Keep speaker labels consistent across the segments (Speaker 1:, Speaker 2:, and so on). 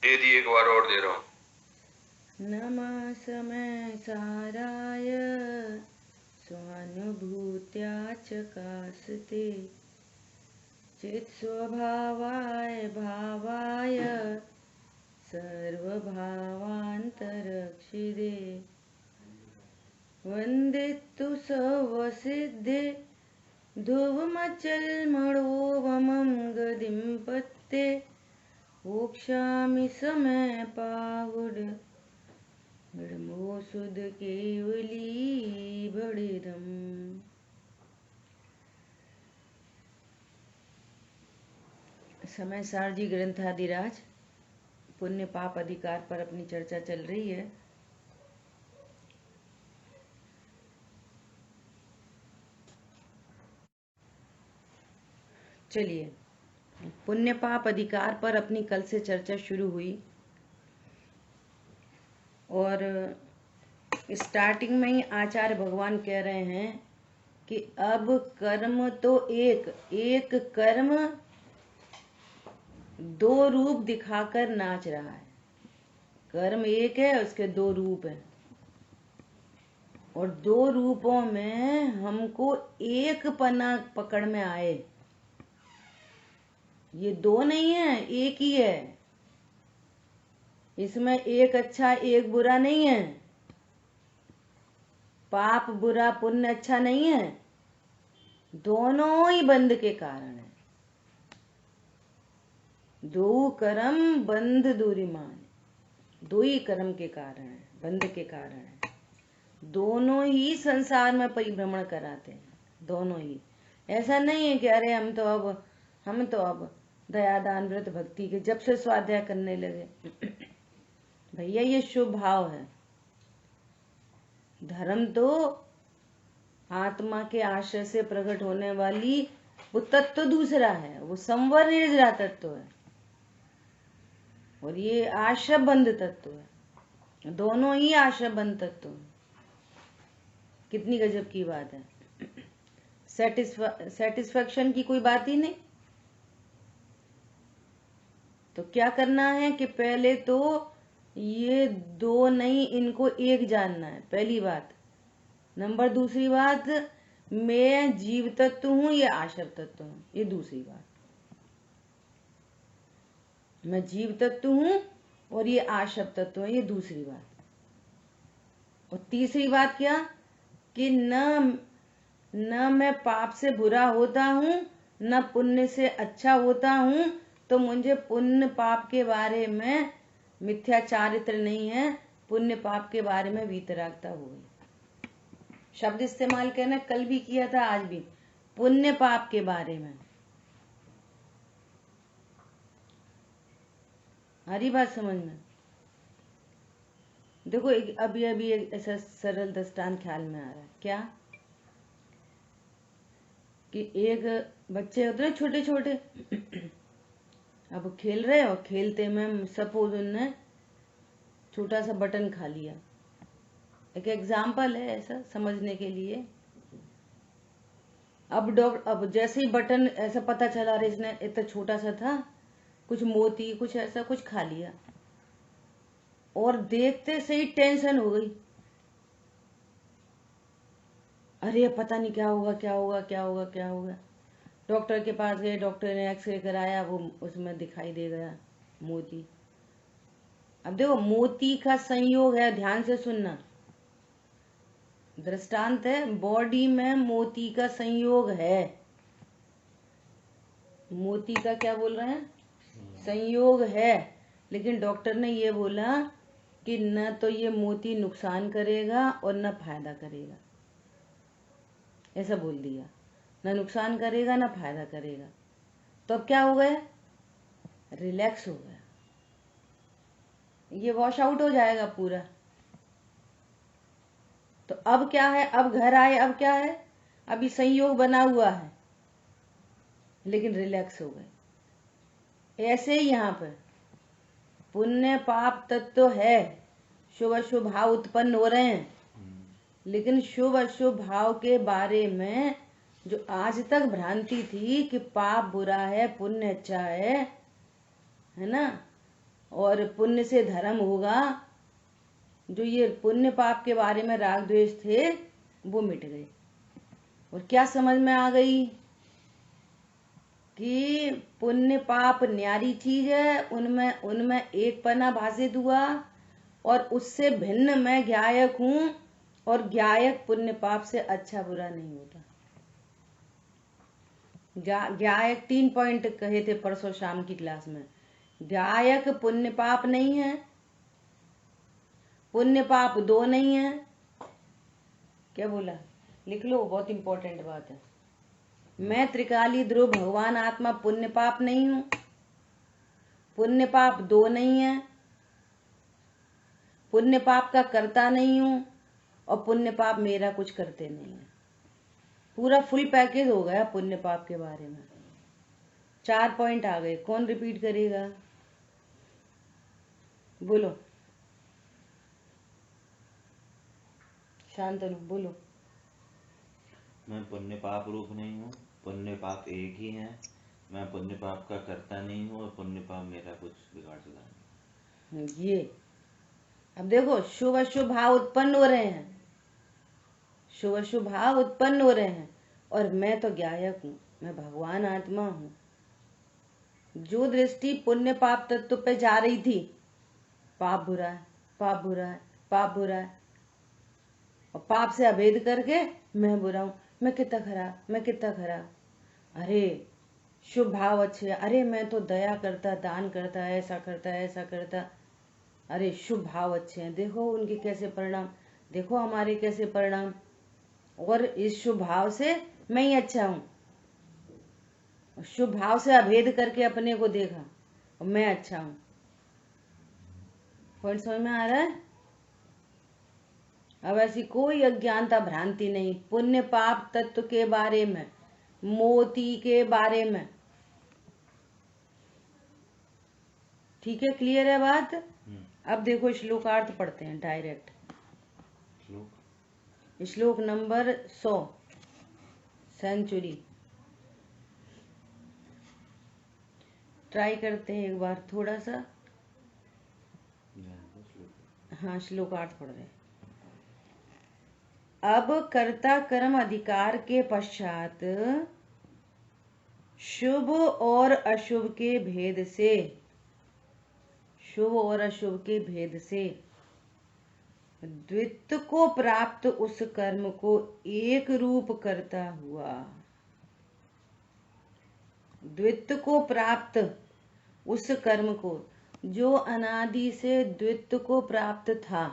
Speaker 1: दे दिए, एक बार और दे रहा हूँ।
Speaker 2: नमः समय साराय स्वानुभूत्या चकास्ते चित्स्वभावाय भावाय सर्वभावान्तरक्षिदे वन्दितु सर्वसिद्धे ध्रुवमचलमणोवमं गतिं पत्ते वोक्षामि समय पावुड ब्रह्मो सुध केवली बड़िदम। समय सार जी ग्रंथादिराज पुण्य पाप अधिकार पर अपनी चर्चा चल रही है। चलिए, पुण्य पाप अधिकार पर अपनी कल से चर्चा शुरू हुई और स्टार्टिंग में ही आचार्य भगवान कह रहे हैं कि अब कर्म तो एक कर्म दो रूप दिखाकर नाच रहा है। कर्म एक है, उसके दो रूप हैं और दो रूपों में हमको एक पना पकड़ में आए। ये दो नहीं है, एक ही है। इसमें एक अच्छा एक बुरा नहीं है, पाप बुरा पुण्य अच्छा नहीं है, दोनों ही बंध के कारण है। दो कर्म बंध दूरी मान, दो ही कर्म के कारण है, बंध के कारण है। दोनों ही संसार में परिभ्रमण कराते हैं, दोनों ही। ऐसा नहीं है कि अरे हम तो अब दयादान व्रत भक्ति के जब से स्वाध्याय करने लगे। भैया ये शुभ भाव है। धर्म तो आत्मा के आश्रय से प्रकट होने वाली वो तत्व दूसरा है, वो संवर निर्जरा तत्व है और ये आश्रय बंध तत्व है। दोनों ही आश्रय बंध तत्व है। कितनी गजब की बात है। सेटिस्फैक्शन की कोई बात ही नहीं। तो क्या करना है कि पहले तो ये दो नहीं, इनको एक जानना है, पहली बात। नंबर दूसरी बात, मैं जीव तत्व हूं, ये आश्रय तत्व हूं, ये दूसरी बात। मैं जीव तत्व हूं और ये आश्रय तत्व है, ये दूसरी बात। और तीसरी बात क्या कि न मैं पाप से बुरा होता हूं, न पुण्य से अच्छा होता हूं। तो मुझे पुण्य पाप के बारे में मिथ्या चारित्र नहीं है, पुण्य पाप के बारे में वीतरागता हो गई। शब्द इस्तेमाल करना कल भी किया था, आज भी। पुण्य पाप के बारे में। हरी बात समझ में। देखो अभी एक ऐसा सरल दृष्टांत ख्याल में आ रहा है। क्या कि एक बच्चे होते हैं छोटे छोटे, अब खेल रहे और खेलते में सपोज उनने छोटा सा बटन खा लिया। एक एग्जाम्पल है ऐसा समझने के लिए। अब जैसे ही बटन ऐसा पता चला रहा, इसने इतना छोटा सा था, कुछ मोती कुछ ऐसा कुछ खा लिया और देखते से ही टेंशन हो गई। अरे पता नहीं क्या होगा क्या होगा क्या होगा क्या होगा। डॉक्टर के पास गए, डॉक्टर ने एक्सरे कराया, वो उसमें दिखाई दे गया मोती। अब देखो मोती का संयोग है, ध्यान से सुनना, दृष्टांत है। बॉडी में मोती का संयोग है। मोती का क्या बोल रहे हैं? संयोग है। लेकिन डॉक्टर ने ये बोला कि न तो ये मोती नुकसान करेगा और न फायदा करेगा, ऐसा बोल दिया। न नुकसान करेगा न फायदा करेगा। तो अब क्या हो गया? रिलैक्स हो गया, ये वॉश आउट हो जाएगा पूरा। तो अब क्या है? अब घर आए, अब क्या है? अभी संयोग बना हुआ है लेकिन रिलैक्स हो गए। ऐसे ही यहाँ पर पुण्य पाप तत्व है, शुभ अशुभ भाव उत्पन्न हो रहे हैं, लेकिन शुभ अशुभ भाव के बारे में जो आज तक भ्रांति थी कि पाप बुरा है पुण्य अच्छा है ना, और पुण्य से धर्म होगा। जो ये पुण्य पाप के बारे में राग द्वेष थे वो मिट गए। और क्या समझ में आ गई कि पुण्य पाप न्यारी चीज है, उनमें उनमें एक पना भाषित हुआ और उससे भिन्न मैं ज्ञायक हूं। और ज्ञायक पुण्य पाप से अच्छा बुरा नहीं होता। ज्ञायक 3 पॉइंट कहे थे परसों शाम की क्लास में। ज्ञायक पुण्य पाप नहीं है, पुण्य पाप 2 नहीं है। क्या बोला, लिख लो, बहुत इंपॉर्टेंट बात है। मैं त्रिकाली ध्रुव भगवान आत्मा पुण्य पाप नहीं हूं, पुण्य पाप 2 नहीं है, पुण्य पाप का करता नहीं हूं और पुण्य पाप मेरा कुछ करते नहीं है। पूरा फुल पैकेज हो गया पुण्य पाप के बारे में। 4 पॉइंट आ गए। कौन रिपीट करेगा, बोलो। शांतनु बोलो।
Speaker 1: मैं पुण्य पाप रूप नहीं हूँ, पुण्य पाप एक ही है। मैं पुण्य पाप का करता नहीं हूँ और पुण्य पाप मेरा कुछ बिगाड़ चला नहीं।
Speaker 2: ये अब देखो, शुभ अशुभ भाव उत्पन्न हो रहे हैं, शुभ अशुभ भाव उत्पन्न हो रहे हैं और मैं तो ज्ञायक हूं, मैं भगवान आत्मा हूं। जो दृष्टि पुण्य पाप तत्व पे जा रही थी, पाप बुरा है, पाप बुरा है, पाप बुरा है, और पाप से अभेद करके मैं बुरा हूं, मैं कितना खराब, मैं कितना खराब। अरे शुभ भाव अच्छे, अरे मैं तो दया करता, दान करता, ऐसा करता, ऐसा करता। अरे शुभ भाव अच्छे हैं, देखो उनके कैसे परिणाम, देखो हमारे कैसे परिणाम। और इस शुभ भाव से मैं ही अच्छा हूं। शुभ भाव से अभेद करके अपने को देखा और मैं अच्छा हूं। पॉइंट समझ में आ रहा है। अब ऐसी कोई अज्ञानता भ्रांति नहीं पुण्य पाप तत्व के बारे में, मोती के बारे में। ठीक है, क्लियर है बात। अब देखो श्लोकार्थ पढ़ते हैं डायरेक्ट। श्लोक नंबर 100 सेंचुरी। ट्राई करते हैं एक बार थोड़ा सा। हाँ, श्लोकार्थ पढ़ रहे हैं। अब कर्ता कर्म अधिकार के पश्चात शुभ और अशुभ के भेद से, शुभ और अशुभ के भेद से द्वित्व को प्राप्त उस कर्म को एक रूप करता हुआ, द्वित्व को प्राप्त उस कर्म को जो अनादि से द्वित्व को प्राप्त था।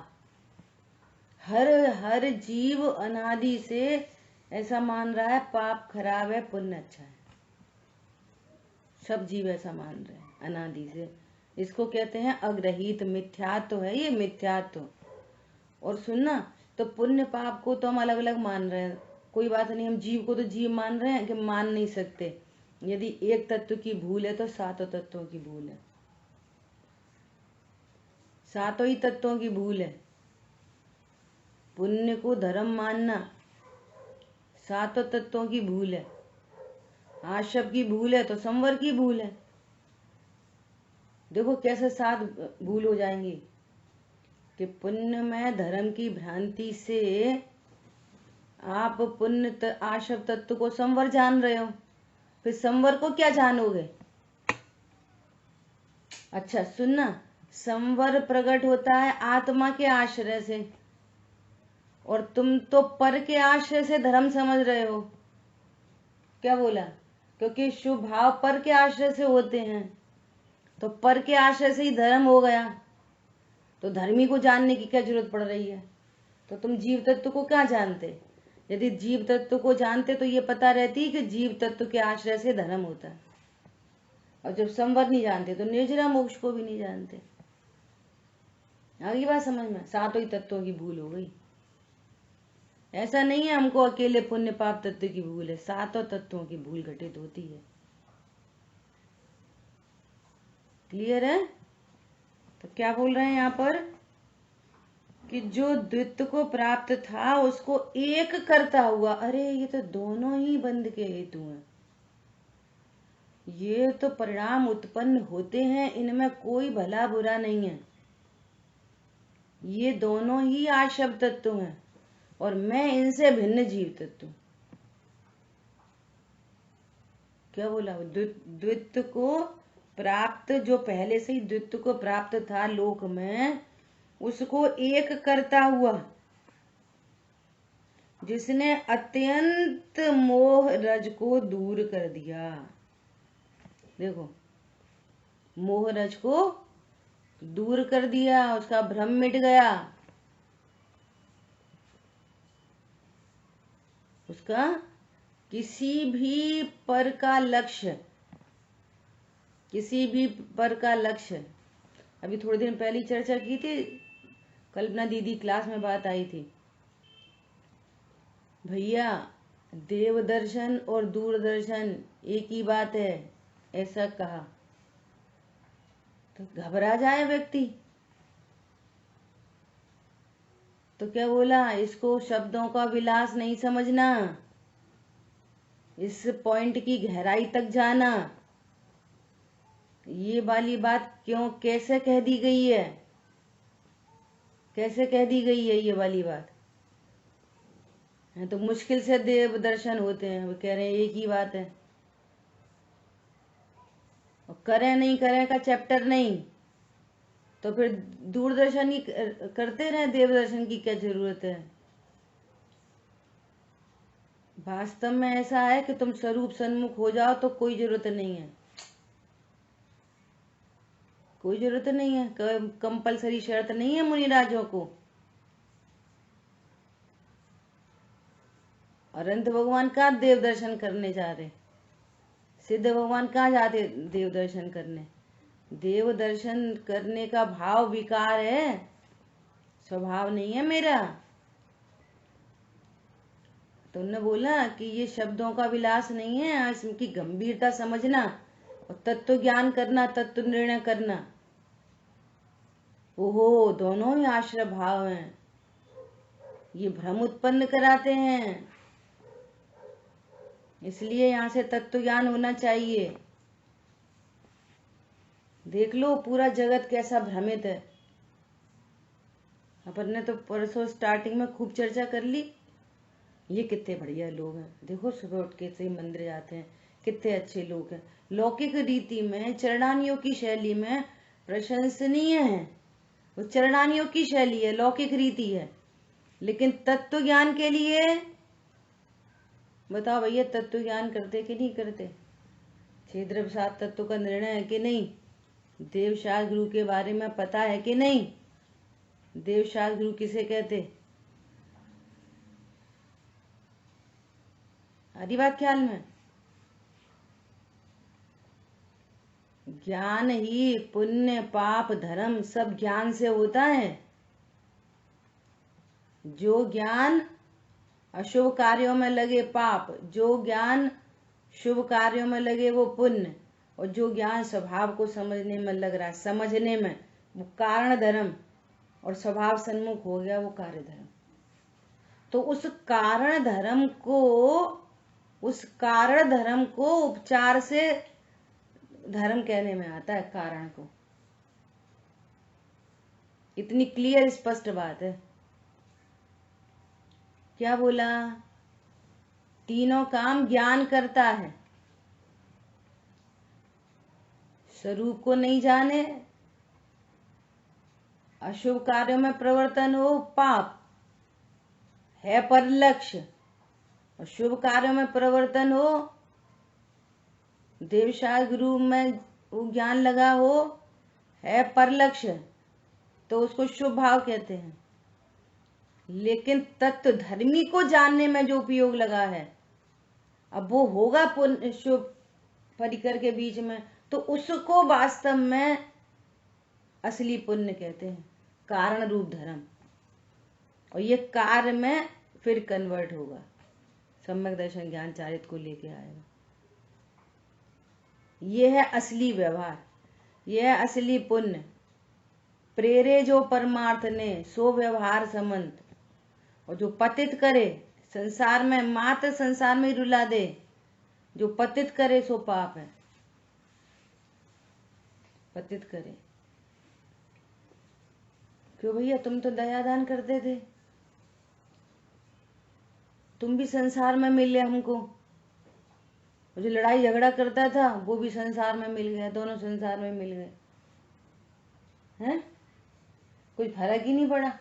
Speaker 2: हर जीव अनादि से ऐसा मान रहा है पाप खराब है, पुण्य अच्छा है। सब जीव ऐसा मान रहे हैं अनादि से। इसको कहते हैं अग्रहित मिथ्यात्व है, ये मिथ्यात्व। और सुनना, तो पुण्य पाप को तो हम अलग अलग मान रहे हैं, कोई बात नहीं। हम जीव को तो जीव मान रहे हैं कि मान नहीं सकते। यदि एक तत्व की भूल है तो सातों तत्वों की भूल है, सातों ही तत्वों की भूल है। पुण्य को धर्म मानना सातों तत्वों की भूल है। आशव की भूल है तो संवर की भूल है। देखो कैसे 7 भूल हो जाएंगी कि पुण्य में धर्म की भ्रांति से आप पुण्य आशव तत्व को संवर जान रहे हो, फिर संवर को क्या जानोगे। अच्छा सुनना, संवर प्रकट होता है आत्मा के आश्रय से, और तुम तो पर के आश्रय से धर्म समझ रहे हो। क्या बोला, क्योंकि शुभ भाव पर के आश्रय से होते हैं, तो पर के आश्रय से ही धर्म हो गया। तो धर्मी को जानने की क्या जरूरत पड़ रही है। तो तुम जीव तत्व को क्या जानते। यदि जीव तत्व को जानते तो ये पता रहती कि जीव तत्व के आश्रय से धर्म होता है। और जब संवर नहीं जानते तो निर्जरा मोक्ष को भी नहीं जानते। आगे बात समझ में। सातों ही तत्वों की भूल हो गई। ऐसा नहीं है हमको अकेले पुण्य पाप तत्व की भूल है, सातों तत्वों की भूल घटित होती है। क्लियर है। तो क्या बोल रहे हैं यहाँ पर कि जो द्वित्व को प्राप्त था उसको एक करता हुआ। अरे ये तो दोनों ही बंध के हेतु हैं, ये तो परिणाम उत्पन्न होते हैं, इनमें कोई भला बुरा नहीं है। ये दोनों ही आशव तत्व हैं और मैं इनसे भिन्न जीव तत्व। क्या बोला? द्वित्व को प्राप्त, जो पहले से ही द्वित्व को प्राप्त था लोक में, उसको एक करता हुआ, जिसने अत्यंत मोह रज को दूर कर दिया। देखो, मोह रज को दूर कर दिया, उसका भ्रम मिट गया, उसका किसी भी पर का लक्ष्य, किसी भी पर का लक्ष्य, अभी थोड़े दिन पहले चर्चा की थी, कल्पना दीदी क्लास में बात आई थी, भैया देव दर्शन और दूरदर्शन एक ही बात है, ऐसा कहा तो घबरा जाए व्यक्ति। तो क्या बोला? इसको शब्दों का विलास नहीं समझना, इस पॉइंट की गहराई तक जाना। ये वाली बात क्यों, कैसे कह दी गई है, कैसे कह दी गई है ये वाली बात? है तो मुश्किल से देव दर्शन होते हैं, वो कह रहे हैं एक ही बात है। और करें नहीं करें का चैप्टर नहीं, तो फिर दूरदर्शन ही करते रहे, देव दर्शन की क्या जरूरत है? वास्तव में ऐसा है कि तुम स्वरूप सन्मुख हो जाओ तो कोई जरूरत नहीं है, कोई जरूरत नहीं है, कंपलसरी शर्त नहीं है मुनिराजों को। अनंत भगवान का देव दर्शन करने जा रहे, सिद्ध भगवान कहाँ जाते देव दर्शन करने? देव दर्शन करने का भाव विकार है, स्वभाव नहीं है मेरा। तो उन्होंने बोला कि ये शब्दों का विलास नहीं है, इसकी गंभीरता समझना और तत्व ज्ञान करना, तत्व निर्णय करना। ओहो, दोनों ही आश्रय भाव हैं, ये भ्रम उत्पन्न कराते हैं, इसलिए यहाँ से तत्व ज्ञान होना चाहिए। देख लो पूरा जगत कैसा भ्रमित है। अपन ने तो परसों स्टार्टिंग में खूब चर्चा कर ली, ये कितने बढ़िया लोग हैं, देखो सुबह उठ के से मंदिर जाते हैं, कितने अच्छे लोग हैं, लौकिक रीति में, चरणानियों की शैली में प्रशंसनीय है, वो चरणानियों की शैली है, लौकिक रीति है। लेकिन तत्व ज्ञान के लिए बताओ भैया, तत्व ज्ञान करते कि नहीं करते? छेद्र प्रसाद तत्व का निर्णय है कि नहीं? देवशास्त्र गुरु के बारे में पता है कि नहीं? देवशास्त्र गुरु किसे कहते? आदि बात ख्याल में? ज्ञान ही पुण्य पाप धर्म सब ज्ञान से होता है। जो ज्ञान अशुभ कार्यों में लगे पाप, जो ज्ञान शुभ कार्यों में लगे वो पुण्य, और जो ज्ञान स्वभाव को समझने में लग रहा है, समझने में, वो कारण धर्म, और स्वभाव सन्मुख हो गया वो कार्य धर्म। तो उस कारण धर्म को उपचार से धर्म कहने में आता है, कारण को। इतनी क्लियर स्पष्ट बात है। क्या बोला? तीनों काम ज्ञान करता है, स्वरूप को नहीं जाने, अशुभ कार्यों में प्रवर्तन हो पाप है पर लक्ष्य, और शुभ कार्यों में प्रवर्तन हो, देवशास्त्र गुरु में वो ज्ञान लगा हो, है पर लक्ष्य, तो उसको शुभ भाव कहते हैं। लेकिन तत्व धर्मी को जानने में जो उपयोग लगा है, अब वो होगा पुण्य शुभ परिकर के बीच में, तो उसको वास्तव में असली पुण्य कहते हैं, कारण रूप धर्म। और ये कार्य में फिर कन्वर्ट होगा, सम्यक दर्शन ज्ञान चारित्र को लेके आएगा। ये है असली व्यवहार, ये है असली पुण्य। प्रेरे जो परमार्थ ने सो व्यवहार समंत, और जो पतित करे संसार में, मात्र संसार में रुला दे, जो पतित करे सो पाप है। पतित करे। क्यों भैया, तुम तो दया दान करते थे, तुम भी संसार में मिले हमको। जो लड़ाई झगड़ा करता था वो भी संसार में मिल गया, दोनों संसार में मिल गए हैं, कोई फर्क ही नहीं पड़ा।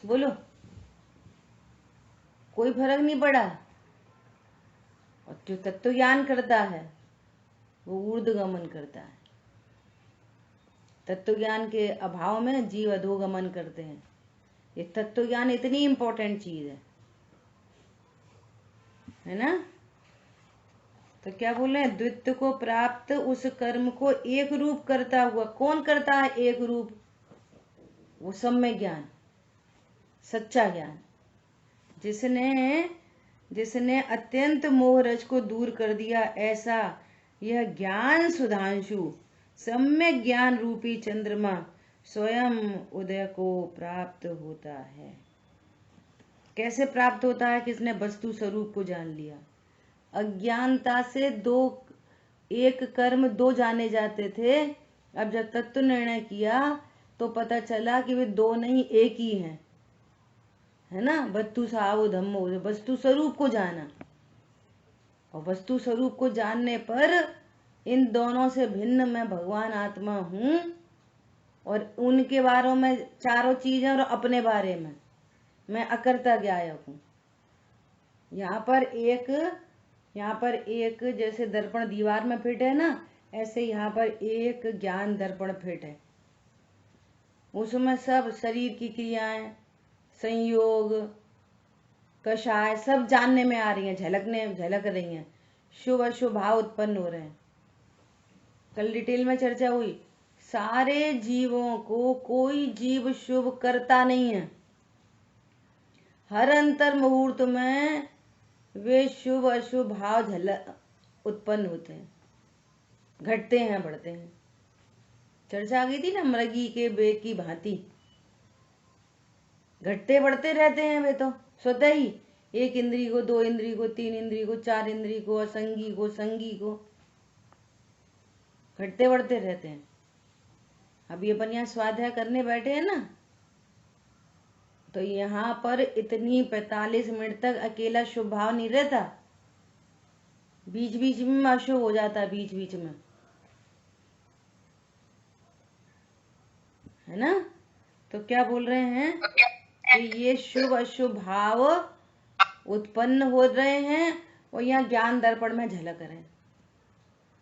Speaker 2: बोलो, कोई फर्क नहीं पड़ा। और जो तत्व ज्ञान करता है वो ऊर्ध्वगमन करता है। तत्व ज्ञान के अभाव में जीव अधोगमन करते हैं। ये तत्व ज्ञान इतनी इंपॉर्टेंट चीज है ना। तो क्या बोल रहे हैं, द्वित्व को प्राप्त उस कर्म को एक रूप करता हुआ। कौन करता है एक रूप? वो सम्यक ज्ञान, सच्चा ज्ञान, जिसने अत्यंत मोहरज को दूर कर दिया। ऐसा यह ज्ञान सुधांशु सम्यक ज्ञान रूपी चंद्रमा स्वयं उदय को प्राप्त होता है। कैसे प्राप्त होता है? किसने वस्तु स्वरूप को जान लिया। अज्ञानता से एक कर्म दो जाने जाते थे। अब जब तत्व निर्णय किया तो पता चला कि वे दो नहीं एक ही हैं, है ना। वस्तु सावो धम्मो, वस्तु स्वरूप को जाना। और वस्तु स्वरूप को जानने पर इन दोनों से भिन्न मैं भगवान आत्मा हूं, और उनके बारे में चारों चीजें, और अपने बारे में मैं अकर्ता ज्ञायक हूं। यहाँ पर एक जैसे दर्पण दीवार में फिट है ना, ऐसे यहाँ पर एक ज्ञान दर्पण फिट है। उसमें सब शरीर की क्रियाएं, संयोग, कषाय सब जानने में आ रही हैं, झलक रही हैं। शुभ अशुभ भाव उत्पन्न हो रहे हैं। कल डिटेल में चर्चा हुई। सारे जीवों को कोई जीव शुभ करता नहीं है। हर अंतर मुहूर्त में वे शुभ अशुभ भाव उत्पन्न होते हैं, घटते हैं, बढ़ते हैं। चर्चा आ गई थी ना, मृगी के बेग की भांति घटते बढ़ते रहते हैं वे तो स्वतः ही। एक इंद्री को, दो इंद्री को, तीन इंद्री को, चार इंद्री को, असंगी को, संगी को, घटते बढ़ते रहते हैं। अभी अपन यहाँ स्वाध्याय करने बैठे हैं ना, तो यहाँ पर इतनी 45 मिनट तक अकेला शुभ भाव नहीं रहता, बीच बीच में अशुभ हो जाता है, बीच बीच में, है ना। तो क्या बोल रहे हैं कि ये शुभ अशुभ भाव उत्पन्न हो रहे हैं और यहाँ ज्ञान दर्पण में झलक रहे हैं।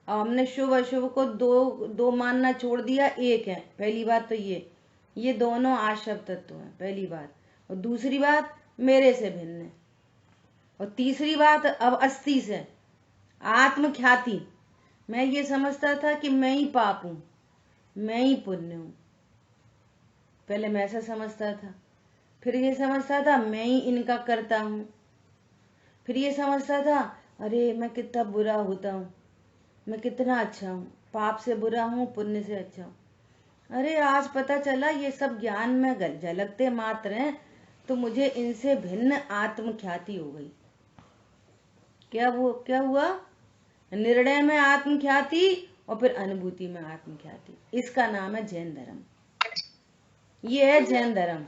Speaker 2: अब हमने शुभ अशुभ को दो मानना छोड़ दिया, एक है। पहली बात तो ये दोनों आश्रव तत्व हैं, पहली बात। और दूसरी बात, मेरे से भिन्न है। और तीसरी बात, अब अस्थि से आत्मख्याति। मैं ये समझता था कि मैं ही पाप हूं, मैं ही पुण्य हूं। पहले मैं ऐसा समझता था। फिर ये समझता था मैं ही इनका करता हूं। फिर ये समझता था अरे मैं कितना बुरा होता हूं, मैं कितना अच्छा हूं, पाप से बुरा हूं, पुण्य से अच्छा हूं। अरे आज पता चला ये सब ज्ञान में झलकते मात्र हैं, तो मुझे इनसे भिन्न आत्मख्याति हो गई। क्या हुआ? निर्णय में आत्मख्याति और फिर अनुभूति में आत्मख्याति। इसका नाम है जैन धर्म। ये है जैन धर्म।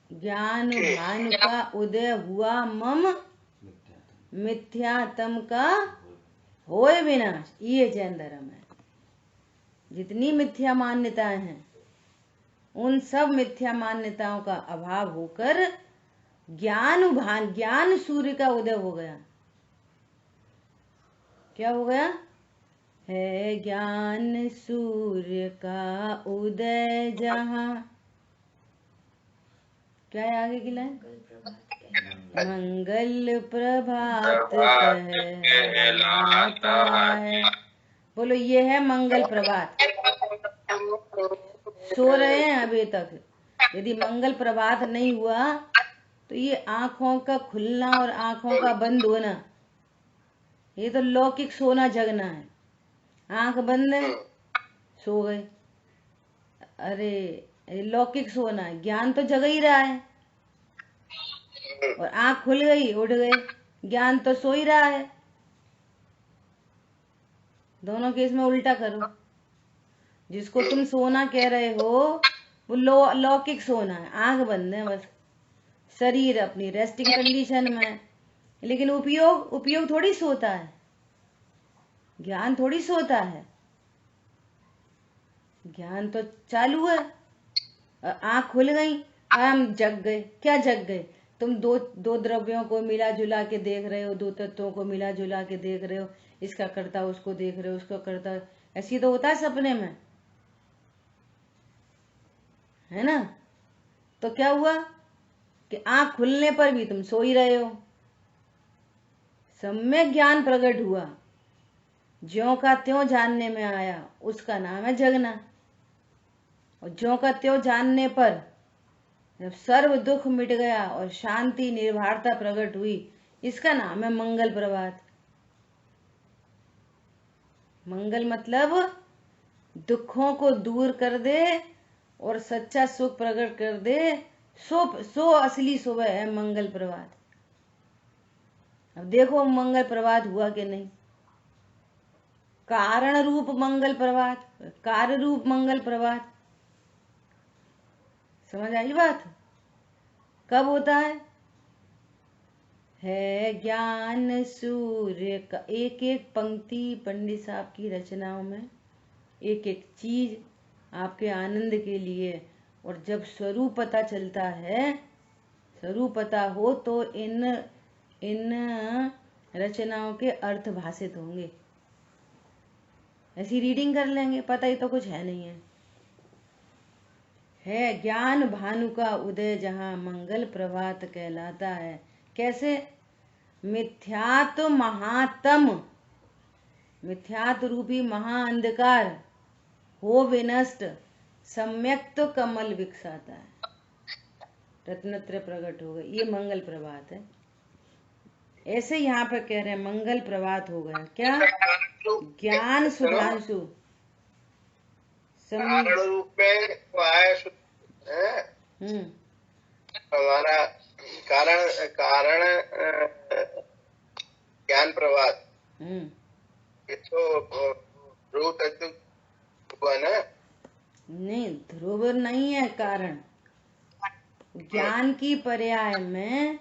Speaker 2: ज्ञान भान का उदय हुआ मम, मिथ्यात्म का होए विनाश। ये जैन धर्म है। जितनी मिथ्या मान्यताएं हैं, उन सब मिथ्या मान्यताओं का अभाव होकर ज्ञान सूर्य का उदय हो गया। क्या हो गया? है ज्ञान सूर्य का उदय जहां। क्या है आगे की लाइन? मंगल प्रभात कहलाता है। बोलो, ये है मंगल प्रभात। सो रहे हैं अभी तक। यदि मंगल प्रभात नहीं हुआ तो ये आंखों का खुलना और आंखों का बंद होना, ये तो लौकिक सोना जगना है। आंख बंद है, सो गए। अरे लौकिक सोना है, ज्ञान तो जग ही रहा है। और आंख खुल गई, उठ गए, ज्ञान तो सो ही रहा है। दोनों केस में उल्टा करो। जिसको तुम सोना कह रहे हो वो लौकिक सोना है, आंख बंद है बस, शरीर अपनी रेस्टिंग कंडीशन में है। लेकिन उपयोग थोड़ी सोता है, ज्ञान थोड़ी सोता है, ज्ञान तो चालू है। आंख खुल गई, हम जग गए। क्या जग गए? तुम दो द्रव्यों को मिला जुला के देख रहे हो, दो तत्वों को मिला जुला के देख रहे हो, इसका करता उसको देख रहे हो, उसको करता। ऐसी तो होता है सपने में, है ना? तो क्या हुआ कि आंख खुलने पर भी तुम सो ही रहे हो। सम्यक ज्ञान प्रकट हुआ, ज्यों का त्यों जानने में आया, उसका नाम है जगना। और ज्यों का त्यों जानने पर जब सर्व दुख मिट गया और शांति निर्भरता प्रकट हुई, इसका नाम है मंगल प्रभात। मंगल मतलब दुखों को दूर कर दे और सच्चा सुख प्रकट कर दे, सो असली सुबह है मंगल प्रभात। अब देखो मंगल प्रभात हुआ कि नहीं। कारण रूप मंगल प्रभात, कार्य रूप मंगल प्रभात। समझ आई बात? कब होता है ज्ञान सूर्य का। एक एक पंक्ति पंडित साहब की रचनाओं में, एक एक चीज आपके आनंद के लिए। और जब स्वरूप पता चलता है, स्वरूप पता हो तो इन रचनाओं के अर्थ भाषित होंगे। ऐसी रीडिंग कर लेंगे, पता ही तो कुछ है नहीं है ज्ञान भानु का उदय जहां मंगल प्रभात कहलाता है। कैसे? मिथ्यात्व महातम, मिथ्यात्व रूपी महाअंधकार हो विनष्ट, सम्यक तो कमल विकसाता है, रत्नत्रय प्रकट हो गए। ये मंगल प्रभात है। ऐसे यहाँ पे कह रहे हैं मंगल प्रभात हो गया। क्या? ज्ञान सुधांशु
Speaker 3: कारण रूप में वो आया हमारा कारण ज्ञान प्रभात। ये तो ध्रुव तत्व हुआ ना?
Speaker 2: नहीं, ध्रुव नहीं है कारण। ज्ञान की पर्याय में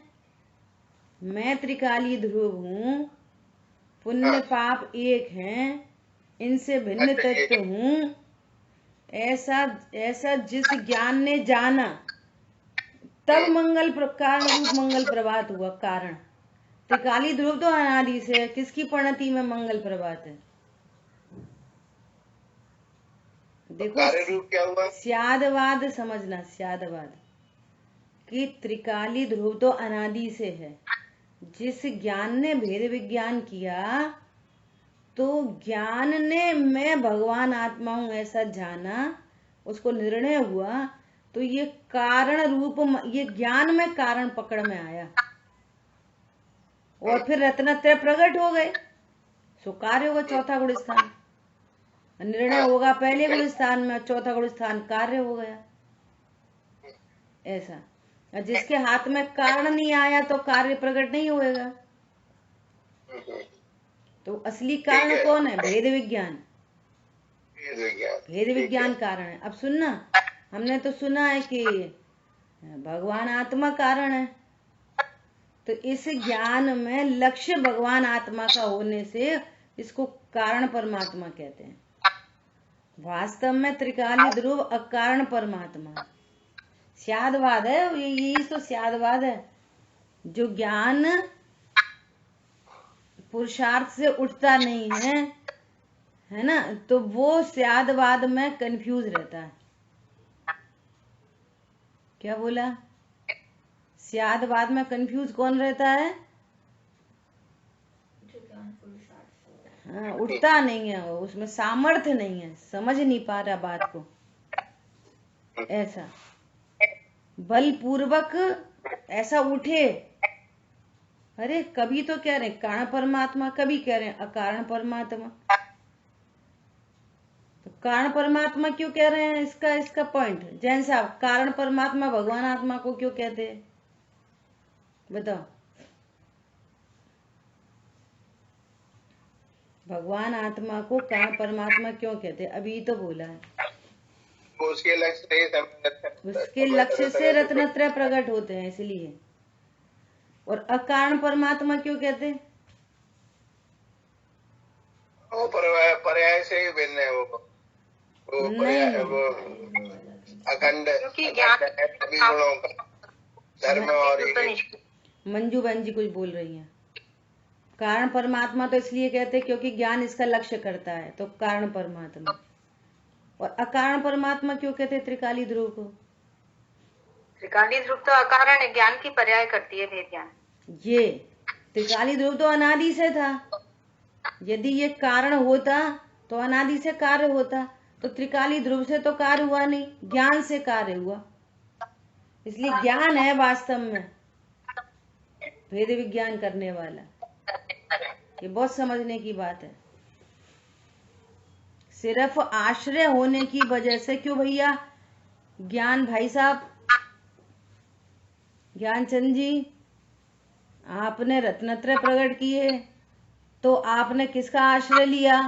Speaker 2: मैं त्रिकाली ध्रुव हूँ, पुण्य पाप एक हैं, इनसे भिन्न तत्व हूँ। ऐसा जिस ज्ञान ने जाना, तब कारण रूप मंगल प्रभात हुआ। कारण त्रिकाली ध्रुव तो अनादि से है, किसकी परिणति में मंगल प्रभात है? देखो
Speaker 3: कार्य रूप क्या हुआ?
Speaker 2: स्यादवाद समझना, स्यादवाद कि त्रिकाली ध्रुव तो अनादि से है। जिस ज्ञान ने भेद विज्ञान किया, तो ज्ञान ने मैं भगवान आत्मा हूं ऐसा जाना, उसको निर्णय हुआ, तो ये कारण रूप, ये ज्ञान में कारण पकड़ में आया और फिर रत्नत्रय प्रकट हो गए। सो कार्य होगा चौथा गुण स्थान, निर्णय होगा पहले गुण स्थान में, चौथा गुण स्थान कार्य हो गया। ऐसा जिसके हाथ में कारण नहीं आया तो कार्य प्रकट नहीं होएगा। तो असली कारण कौन है? भेद विज्ञान। भेद विज्ञान कारण है। अब सुनना, हमने तो सुना है कि भगवान आत्मा कारण है, तो इस ज्ञान में लक्ष्य भगवान आत्मा का होने से इसको कारण परमात्मा कहते हैं। वास्तव में त्रिकाली ध्रुव अकारण परमात्मा, स्यादवाद है। यही तो स्यादवाद है, जो ज्ञान पुरुषार्थ से उठता नहीं है ना, तो वो स्यादवाद में कंफ्यूज रहता है। क्या बोला? स्यादवाद में कंफ्यूज कौन रहता है? हाँ, उठता नहीं है, उसमें सामर्थ्य नहीं है, समझ नहीं पा रहा बात को। ऐसा बलपूर्वक ऐसा उठे। अरे कभी तो कह रहे कारण परमात्मा, कभी कह रहे हैं अकारण परमात्मा। तो कारण परमात्मा क्यों कह रहे हैं? इसका पॉइंट जैन साहब, कारण परमात्मा भगवान आत्मा को क्यों कहते हैं? बताओ। भगवान आत्मा को कारण परमात्मा क्यों कहते हैं? अभी तो बोला है,
Speaker 3: वो उसके लक्ष्य से
Speaker 2: उसके लक्ष्य से रत्नत्रय प्रकट होते हैं इसलिए। और अकारण परमात्मा क्यों कहते हैं?
Speaker 3: वो पर्याय से ही भिन्न है। वो पर्याय, वो अखंड है सभी गुणों का, धर्म और
Speaker 2: मंजू बहन जी कुछ बोल रही हैं। कारण परमात्मा तो इसलिए कहते हैं क्योंकि ज्ञान इसका लक्ष्य करता है, तो कारण परमात्मा। और अकारण परमात्मा क्यों कहते हैं त्रिकाली ध्रुव को?
Speaker 4: त्रिकाली ध्रुव तो अकारण है, ज्ञान की पर्याय करती है भेद ज्ञान।
Speaker 2: ये त्रिकाली ध्रुव तो अनादि से था, यदि ये कारण होता तो अनादि से कार्य होता, तो त्रिकाली ध्रुव से तो कार्य हुआ नहीं, ज्ञान से कार्य हुआ। इसलिए ज्ञान है वास्तव में भेद विज्ञान करने वाला। ये बहुत समझने की बात है। सिर्फ आश्रय होने की वजह से क्यों भैया? ज्ञान भाई साहब, ज्ञानचंद जी, आपने रत्नत्रय प्रकट किए तो आपने किसका आश्रय लिया?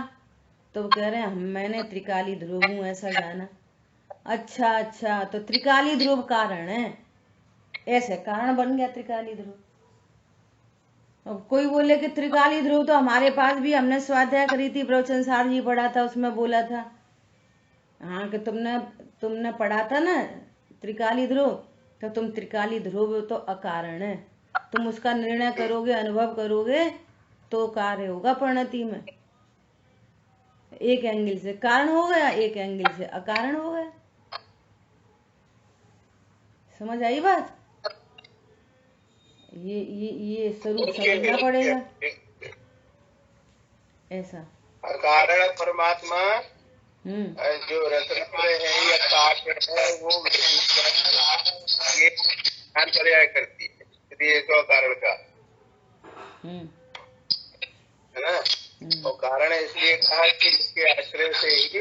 Speaker 2: तो वो कह रहे हैं मैंने त्रिकाली ध्रुव हूं ऐसा जाना। अच्छा अच्छा, तो त्रिकाली ध्रुव कारण है, ऐसे कारण बन गया त्रिकाली ध्रुव। अब कोई बोले कि त्रिकाली ध्रुव तो हमारे पास भी, हमने स्वाध्याय करी थी, प्रवचन सार जी पढ़ा था, उसमें बोला था। हाँ कि तुमने पढ़ा था ना त्रिकाली ध्रुव, तो तुम त्रिकाली ध्रुव तो अकारण है, तुम उसका निर्णय करोगे, अनुभव करोगे तो कार्य होगा परिणति में। एक एंगल से कारण हो गया, एक एंगल से अकारण हो गया। समझ आई बात? ये स्वरूप समझना पड़ेगा ऐसा।
Speaker 3: कारण परमात्मा जो रत्नत्रय है या कार्य है, वो ये ज्ञान पर्याय करती है, इसलिए इसको कारण का है ना। और कारण इसलिए कहा कि इसके आश्रय से ही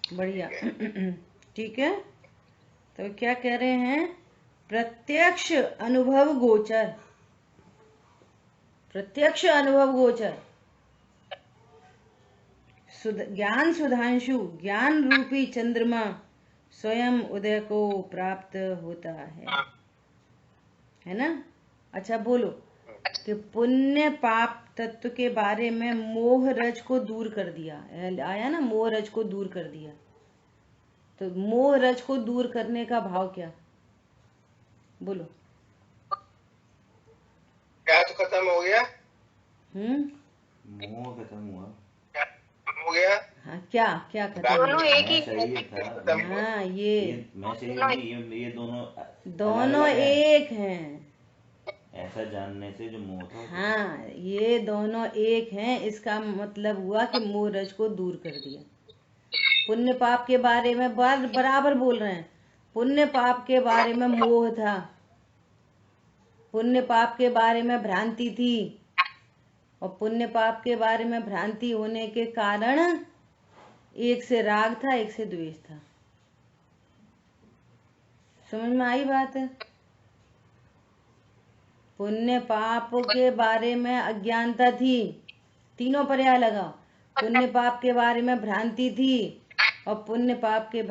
Speaker 2: बढ़िया। ठीक है, तो क्या कह रहे हैं? प्रत्यक्ष अनुभव गोचर, प्रत्यक्ष अनुभव गोचर ज्ञान सुधांशु, ज्ञान रूपी चंद्रमा स्वयं उदय को प्राप्त होता है ना। अच्छा बोलो कि पुण्य पाप तत्व के बारे में मोह रज को दूर कर दिया, आया ना, मोह रज को दूर कर दिया। तो मोह रज को दूर करने का भाव क्या? बोलो।
Speaker 3: क्या तो खत्म हो गया?
Speaker 1: मोह खत्म हुआ,
Speaker 3: हो गया।
Speaker 2: हाँ, क्या क्या खत्म?
Speaker 4: दोनों एक ही
Speaker 1: सही था।
Speaker 2: हाँ, ये
Speaker 1: मैं सही नहीं, ये
Speaker 2: दोनों एक हैं।
Speaker 1: ऐसा जानने से जो मोह था।
Speaker 2: हाँ, ये दोनों एक हैं, इसका मतलब हुआ कि मोह रज को दूर कर दिया। पुण्य पाप के बारे में बराबर बोल रहे हैं। पुण्य पाप के बारे में मोह था, पुण्य पाप के बारे में भ्रांति थी, और पुण्य पाप के बारे में भ्रांति होने के कारण एक से राग था, एक से द्वेष था। समझ में आई बात? पुण्य पाप के बारे में अज्ञानता थी, तीनों पर्याय लगाओ। पुण्य पाप के बारे में भ्रांति थी, और पुण्य पाप के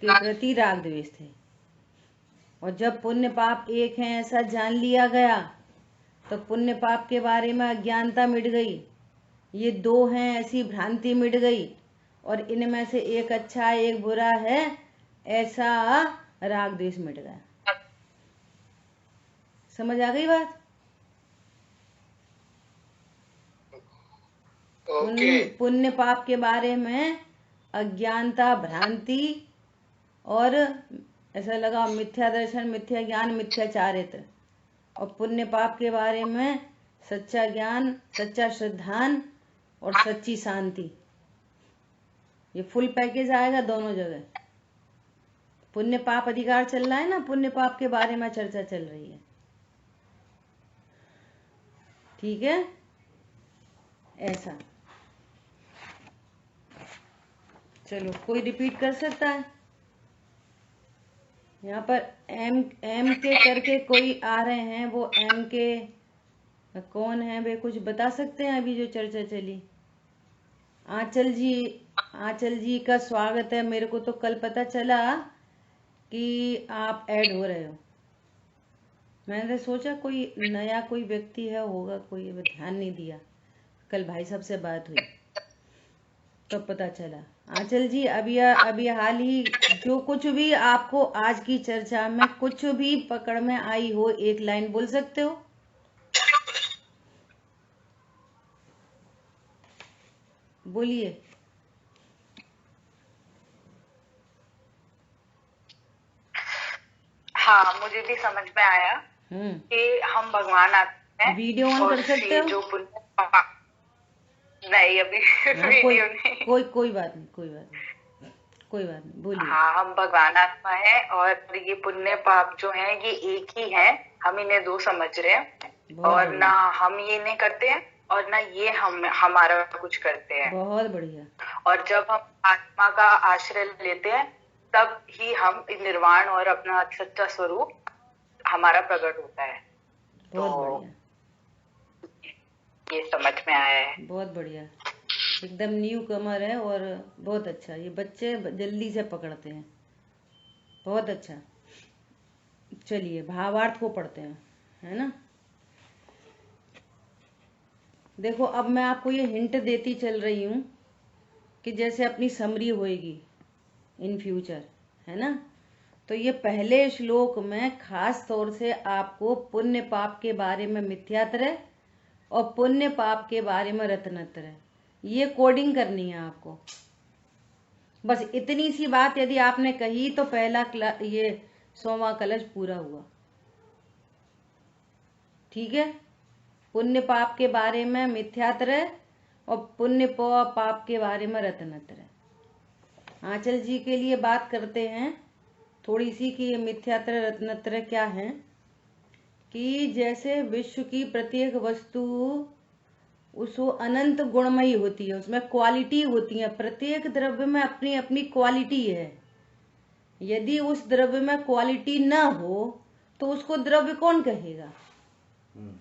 Speaker 2: प्रति राग द्वेष थे। और जब पुण्य पाप एक है ऐसा जान लिया गया, तो पुण्य पाप के बारे में अज्ञानता मिट गई, ये दो हैं ऐसी भ्रांति मिट गई, और इनमें से एक अच्छा एक बुरा है ऐसा राग द्वेष मिट गया। समझ आ गई बात? पुण्य पाप के बारे में अज्ञानता, भ्रांति, और ऐसा लगा मिथ्या दर्शन, मिथ्या ज्ञान, मिथ्या चारित्र। और पुण्य पाप के बारे में सच्चा ज्ञान, सच्चा श्रद्धान और सच्ची शांति। ये फुल पैकेज आएगा दोनों जगह। पुण्य पाप अधिकार चल रहा है ना, पुण्य पाप के बारे में चर्चा चल रही है। ठीक है, ऐसा। चलो, कोई रिपीट कर सकता है? यहाँ पर एम के करके कोई आ रहे हैं, वो एम के कौन है वे, कुछ बता सकते हैं? अभी जो चर्चा चली, आंचल जी का स्वागत है। मेरे को तो कल पता चला कि आप ऐड हो रहे हो। मैंने सोचा कोई नया कोई व्यक्ति है, होगा कोई, ध्यान नहीं दिया। कल भाई साहब से बात हुई तो पता चला। आंचल जी अभी हाल ही जो कुछ भी आपको आज की चर्चा में कुछ भी पकड़ में आई हो, एक लाइन बोल सकते हो? बोलिए।
Speaker 4: हाँ, मुझे भी समझ में आया कि हम भगवान आते हैं।
Speaker 2: वीडियो ऑन कर सकते हो?
Speaker 4: जो नहीं, अभी वीडियो नहीं।
Speaker 2: कोई बात नहीं, बोलिए।
Speaker 4: हाँ, हम भगवान आत्मा है और ये पुण्य पाप जो है ये एक ही है। हम इन्हें दो समझ रहे हैं और ना हम ये नहीं करते हैं और ना ये हमारा कुछ करते हैं।
Speaker 2: बहुत बढ़िया। और
Speaker 4: जब हम आत्मा का आश्रय लेते हैं तब ही हम निर्वाण और अपना सच्चा स्वरूप हमारा प्रकट होता है।
Speaker 2: बहुत बढ़िया,
Speaker 4: ये समझ में आया है।
Speaker 2: बहुत बढ़िया, एकदम न्यू कमर है और बहुत अच्छा। ये बच्चे जल्दी से पकड़ते हैं, बहुत अच्छा। चलिए भावार्थ को पढ़ते हैं, है ना। देखो अब मैं आपको ये हिंट देती चल रही हूं कि जैसे अपनी समरी होएगी इन फ्यूचर, है ना। तो ये पहले श्लोक में खास तौर से आपको पुण्य पाप के बारे में मिथ्यात्रय और पुण्य पाप के बारे में रत्नत्रय, ये कोडिंग करनी है आपको। बस इतनी सी बात यदि आपने कही तो पहला ये 100वां कलश पूरा हुआ। ठीक है, पुण्य पाप के बारे में मिथ्यात्रय और पुण्य पाप के बारे में रत्नत्रय। आंचल जी के लिए बात करते हैं थोड़ी सी कि ये मिथ्यात्रय रत्नत्रय क्या है। कि जैसे विश्व की प्रत्येक वस्तु उसको अनंत गुणमयी होती है, उसमें क्वालिटी होती है। प्रत्येक द्रव्य में अपनी अपनी क्वालिटी है। यदि उस द्रव्य में क्वालिटी ना हो तो उसको द्रव्य कौन कहेगा?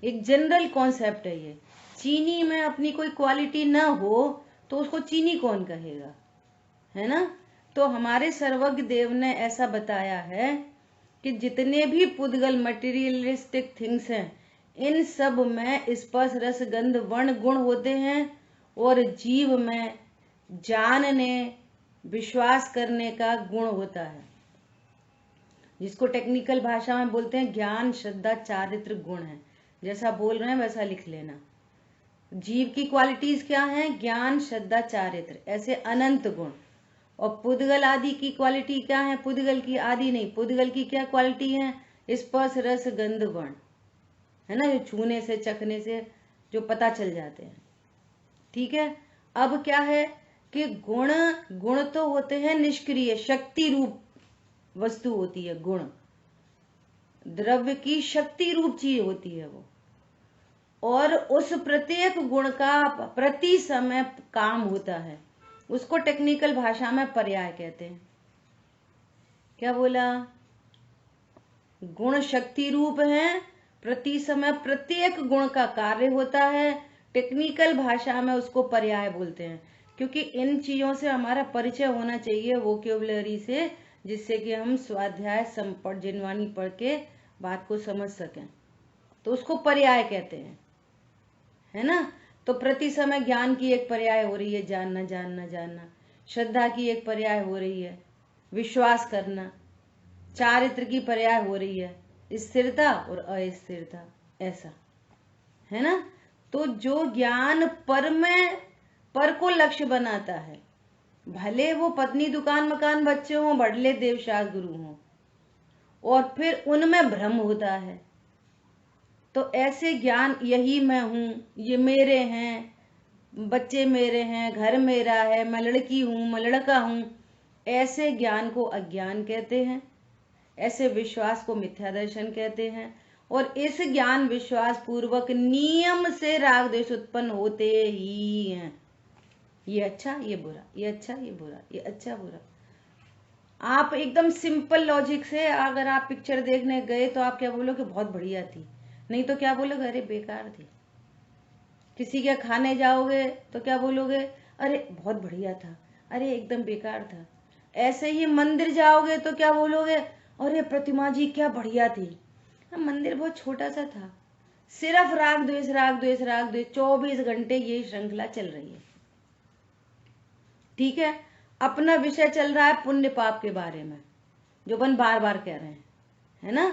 Speaker 2: एक जनरल कॉन्सेप्ट है ये। चीनी में अपनी कोई क्वालिटी ना हो तो उसको चीनी कौन कहेगा, है ना। तो हमारे सर्वज्ञ देव ने ऐसा बताया है कि जितने भी पुद्गल मटेरियलिस्टिक थिंग्स हैं, इन सब में स्पर्श रस गंध वर्ण गुण होते हैं और जीव में जानने विश्वास करने का गुण होता है, जिसको टेक्निकल भाषा में बोलते हैं ज्ञान श्रद्धा चारित्र गुण है। जैसा बोल रहे हैं वैसा लिख लेना। जीव की क्वालिटीज क्या हैं? ज्ञान श्रद्धा चारित्र, ऐसे अनंत गुण। और पुद्गल आदि की क्वालिटी क्या है? पुद्गल की आदि नहीं, पुद्गल की क्या क्वालिटी है? स्पर्श रस गंध वर्ण, है ना, जो छूने से चखने से जो पता चल जाते हैं। ठीक है, अब क्या है कि गुण तो होते हैं निष्क्रिय, शक्ति रूप वस्तु होती है गुण। द्रव्य की शक्ति रूप चीज होती है वो, और उस प्रत्येक गुण का प्रति समय काम होता है। उसको टेक्निकल भाषा में पर्याय कहते हैं। क्या बोला? गुण शक्ति रूप हैं, प्रति समय प्रत्येक गुण का कार्य होता है। टेक्निकल भाषा में उसको पर्याय बोलते हैं, क्योंकि इन चीजों से हमारा परिचय होना चाहिए वोकेबुलरी से, जिससे कि हम स्वाध्याय संपट जिनवानी पढ़ के बात को समझ सकें। तो उसको पर्याय कहते हैं, है ना। तो प्रति समय ज्ञान की एक पर्याय हो रही है जानना जानना जानना, श्रद्धा की एक पर्याय हो रही है विश्वास करना, चारित्र की पर्याय हो रही है स्थिरता और अस्थिरता, ऐसा, है ना। तो जो ज्ञान पर को लक्ष्य बनाता है, भले वो पत्नी दुकान मकान बच्चे हों, बड़ले देवशास गुरु हों, और फिर उनमें भ्रम होता है। तो ऐसे ज्ञान, यही मैं हूं, ये मेरे हैं, बच्चे मेरे हैं, घर मेरा है, मैं लड़की हूं, मैं लड़का हूं, ऐसे ज्ञान को अज्ञान कहते हैं। ऐसे विश्वास को मिथ्या दर्शन कहते हैं। और इस ज्ञान विश्वास पूर्वक नियम से राग द्वेष उत्पन्न होते ही हैं। ये अच्छा ये बुरा, ये अच्छा ये बुरा, ये अच्छा बुरा। आप एकदम सिंपल लॉजिक से अगर आप पिक्चर देखने गए तो आप क्या बोलोगे, बहुत बढ़िया थी, नहीं तो क्या बोलोगे, अरे बेकार थी। किसी के खाने जाओगे तो क्या बोलोगे, अरे बहुत बढ़िया था, अरे एकदम बेकार था। ऐसे ही मंदिर जाओगे तो क्या बोलोगे, अरे प्रतिमा जी क्या बढ़िया थी। मंदिर बहुत छोटा सा था। सिर्फ राग द्वेष राग द्वेष राग द्वेष 24 घंटे ये श्रृंखला चल रही है। ठीक है, अपना विषय चल रहा है पुण्य पाप के बारे में, जो अपन बार बार कह रहे हैं, है ना,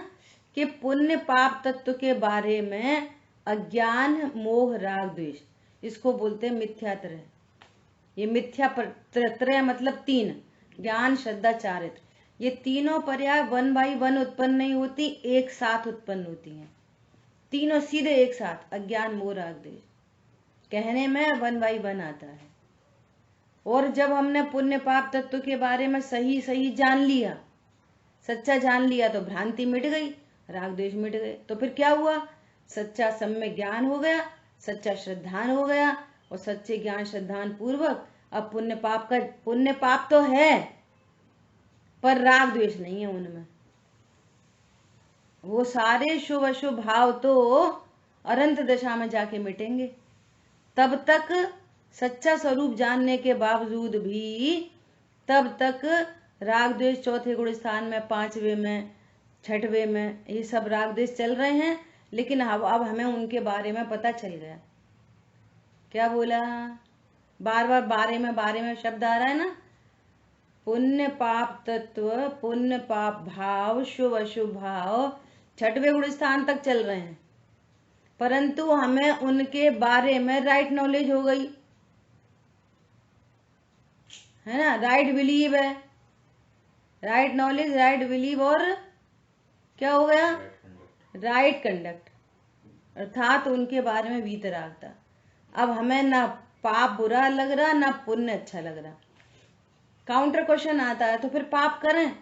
Speaker 2: कि पुण्य पाप तत्व के बारे में अज्ञान मोह राग द्वेष, इसको बोलते हैं मिथ्यात्रय। ये मिथ्या त्रय मतलब 3, ज्ञान श्रद्धा चारित्र, ये तीनों पर्याय 1 by 1 उत्पन्न नहीं होती, एक साथ उत्पन्न होती हैं। तीनों सीधे एक साथ, अज्ञान मोह राग द्वेष, कहने में 1 by 1 आता है। और जब हमने पुण्य पाप तत्व के बारे में सही सही जान लिया, सच्चा जान लिया, तो भ्रांति मिट गई, राग द्वेष मिट गए। तो फिर क्या हुआ, सच्चा सम्यक ज्ञान हो गया, सच्चा श्रद्धान हो गया, और सच्चे ज्ञान श्रद्धान पूर्वक अब पुण्य पाप तो है पर राग द्वेष नहीं है उनमें। वो सारे शुभ अशुभ भाव तो अनंत दशा में जाके मिटेंगे। तब तक सच्चा स्वरूप जानने के बावजूद भी तब तक राग द्वेष चौथे गुण स्थान में, 5वें में, 6वें में, ये सब राग द्वेष चल रहे हैं। लेकिन अब हमें उनके बारे में पता चल गया। क्या बोला, बार बार बारे में शब्द आ रहा है ना। पुण्य पाप तत्व, पुण्य पाप भाव, शुभ अशुभ भाव 6वें गुण स्थान तक चल रहे हैं, परंतु हमें उनके बारे में राइट नॉलेज हो गई है ना, राइट बिलीव है, राइट नॉलेज, राइट बिलीव, और क्या हो गया, राइट कंडक्ट, अर्थात उनके बारे में वीतरागता। अब हमें ना पाप बुरा लग रहा ना पुण्य अच्छा लग रहा। काउंटर क्वेश्चन आता है, तो फिर पाप करें?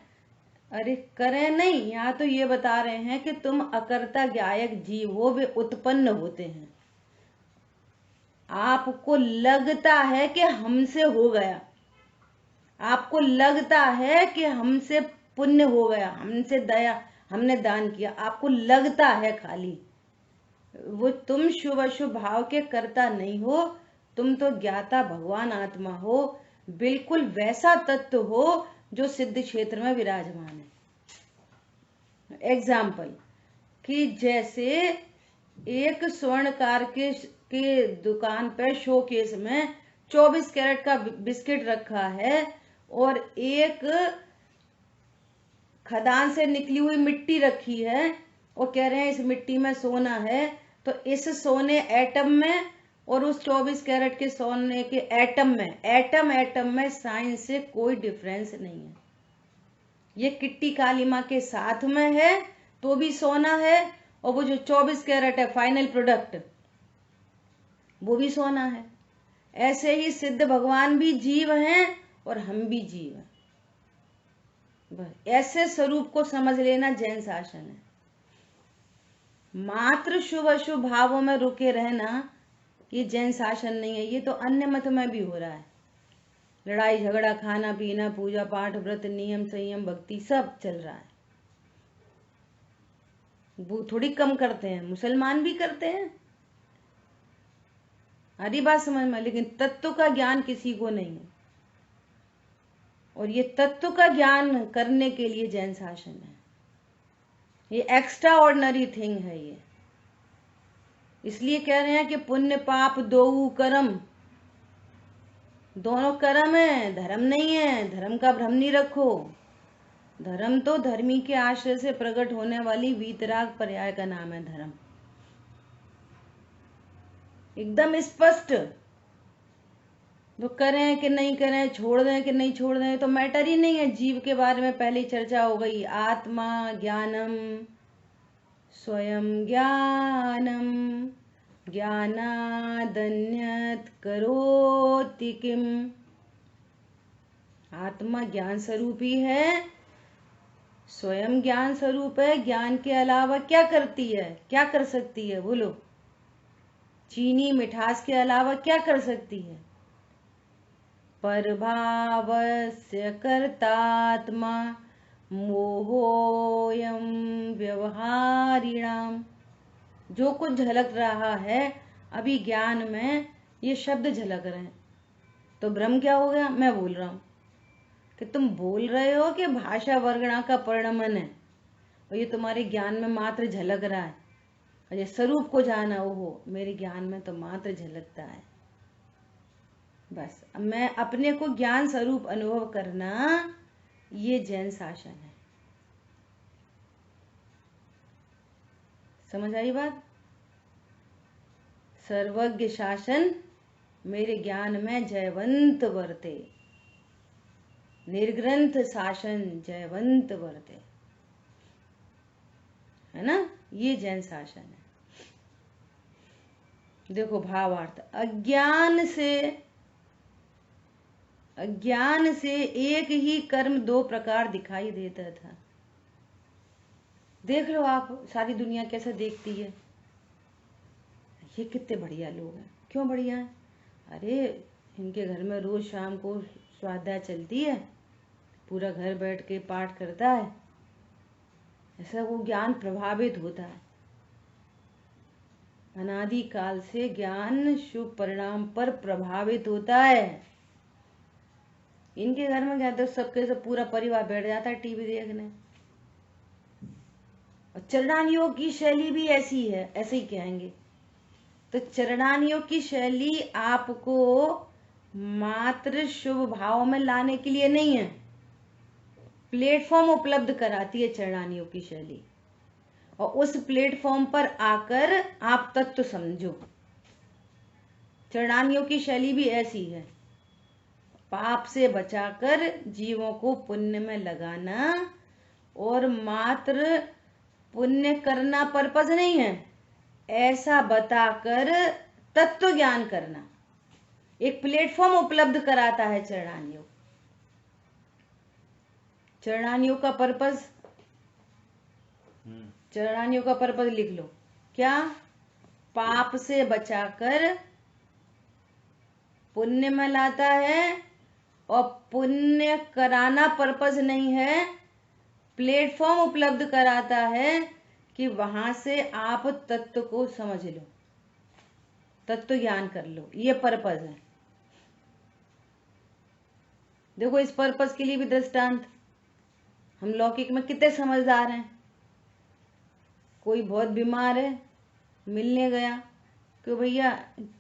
Speaker 2: अरे करें नहीं, यहाँ तो ये बता रहे हैं कि तुम अकर्ता ज्ञायक जीव हो, वे उत्पन्न होते हैं। आपको लगता है कि हमसे हो गया, आपको लगता है कि हमसे पुण्य हो गया, हमसे दया, हमने दान किया, आपको लगता है खाली। वो तुम शुभ अशुभ भाव के कर्ता नहीं हो, तुम तो ज्ञाता भगवान आत्मा हो, बिल्कुल वैसा तत्व हो जो सिद्ध क्षेत्र में विराजमान है। एग्जाम्पल कि जैसे एक स्वर्णकार के दुकान पर शोकेस में 24 कैरेट का बिस्किट रखा है और एक खदान से निकली हुई मिट्टी रखी है, और कह रहे हैं इस मिट्टी में सोना है। तो इस सोने एटम में और उस 24 कैरेट के सोने के एटम में, एटम में साइंस से कोई डिफरेंस नहीं है। ये किट्टी काली माँ के साथ में है तो भी सोना है, और वो जो 24 कैरेट है फाइनल प्रोडक्ट, वो भी सोना है। ऐसे ही सिद्ध भगवान भी जीव हैं और हम भी जीव हैं। ऐसे स्वरूप को समझ लेना जैन शासन है। मात्र शुभ अशुभ भावों में रुके रहना ये जैन शासन नहीं है, ये तो अन्य मत में भी हो रहा है। लड़ाई झगड़ा, खाना पीना, पूजा पाठ, व्रत, नियम, संयम, भक्ति सब चल रहा है। वो थोड़ी कम करते हैं, मुसलमान भी करते हैं, हरी बात समझ में, लेकिन तत्व का ज्ञान किसी को नहीं है। और ये तत्व का ज्ञान करने के लिए जैन शासन है, ये एक्स्ट्रा ऑर्डिनरी थिंग है ये। इसलिए कह रहे हैं कि पुण्य पाप दो कर्म, दोनों कर्म है, धर्म नहीं है। धर्म का भ्रम नहीं रखो। धर्म तो धर्मी के आश्रय से प्रकट होने वाली वीतराग पर्याय का नाम है धर्म, एकदम स्पष्ट। तो करें कि नहीं करें, छोड़ दें कि नहीं छोड़ दें, तो मैटर ही नहीं है। जीव के बारे में पहले चर्चा हो गई। आत्मा ज्ञानम स्वयं ज्ञानम ज्ञानादन्यत करोति किम। आत्मा ज्ञान स्वरूप ही है, स्वयं ज्ञान स्वरूप है। ज्ञान के अलावा क्या करती है, क्या कर सकती है, बोलो। चीनी मिठास के अलावा क्या कर सकती है? परभावस्य कर्तात्मा मोहोऽयं व्यवहारिणाम। जो कुछ झलक रहा है अभी ज्ञान में, ये शब्द झलक रहे हैं। तो भ्रम क्या हो गया? मैं बोल रहा हूं कि तुम बोल रहे हो कि भाषा वर्गणा का परिणमन है, और ये तुम्हारे ज्ञान में मात्र झलक रहा है। और ये स्वरूप को जाना, हो मेरे ज्ञान में तो मात्र झलकता है। बस मैं अपने को ज्ञान स्वरूप अनुभव करना, ये जैन शासन है। समझ आई बात? सर्वज्ञ शासन मेरे ज्ञान में जयवंत वर्ते, निर्ग्रंथ शासन जयवंत वर्ते, है ना? ये जैन शासन है। देखो भावार्थ, अज्ञान से एक ही कर्म दो प्रकार दिखाई देता था। देख लो आप सारी दुनिया कैसे देखती है। ये कितने बढ़िया लोग हैं। क्यों बढ़िया है? अरे इनके घर में रोज शाम को स्वाध्याय चलती है, पूरा घर बैठ के पाठ करता है, ऐसा वो ज्ञान प्रभावित होता है। अनादि काल से ज्ञान शुभ परिणाम पर प्रभावित होता है। इनके घर में क्या तो सबके सब पूरा परिवार बैठ जाता है टीवी देखने। और चरणान योग की शैली भी ऐसी है, ऐसे ही कहेंगे। तो चरणान योग की शैली आपको मात्र शुभ भाव में लाने के लिए नहीं है, प्लेटफॉर्म उपलब्ध कराती है चरणान योग की शैली। और उस प्लेटफॉर्म पर आकर आप तत्व समझो। चरणान योग की शैली भी ऐसी है, पाप से बचाकर जीवों को पुण्य में लगाना, और मात्र पुण्य करना पर्पज नहीं है, ऐसा बताकर तत्व ज्ञान करना। एक प्लेटफॉर्म उपलब्ध कराता है चरणान योग। चरणान योग का पर्पज, चरणान योग का पर्पज लिख लो। क्या? पाप से बचाकर पुण्य में लाता है, और पुण्य कराना पर्पज नहीं है, प्लेटफॉर्म उपलब्ध कराता है कि वहां से आप तत्व को समझ लो, तत्व ज्ञान कर लो। ये पर्पज है। देखो इस पर्पज के लिए भी दृष्टांत, हम लौकिक में कितने समझदार हैं। कोई बहुत बीमार है, मिलने गया कि भैया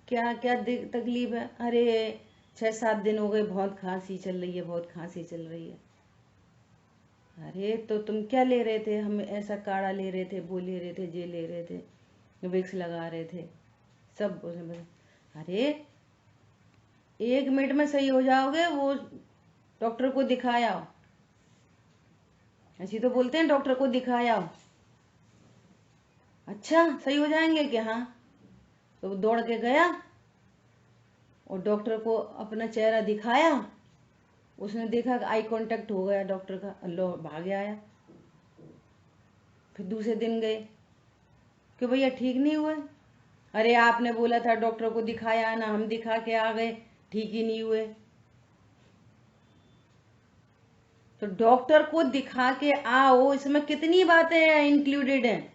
Speaker 2: क्या क्या तकलीफ है? अरे 6-7 दिन हो गए, बहुत खांसी चल रही है, बहुत खांसी चल रही है। अरे तो तुम क्या ले रहे थे? हम ऐसा काढ़ा ले रहे थे, वो ले रहे थे, जे ले रहे थे, विक्स लगा रहे थे, सब। अरे 1 मिनट में सही हो जाओगे, वो डॉक्टर को दिखाया हो। ऐसी तो बोलते हैं डॉक्टर को दिखाया हो। अच्छा सही हो जाएंगे क्या? हाँ। तो दौड़ के गया और डॉक्टर को अपना चेहरा दिखाया, उसने देखा कि आई कांटेक्ट हो गया डॉक्टर का, अल्लाह भाग आया। फिर दूसरे दिन गए कि भैया ठीक नहीं हुए। अरे आपने बोला था डॉक्टर को दिखाया ना, हम दिखा के आ गए, ठीक ही नहीं हुए। तो डॉक्टर को दिखा के आओ, इसमें कितनी बातें इंक्लूडेड हैं।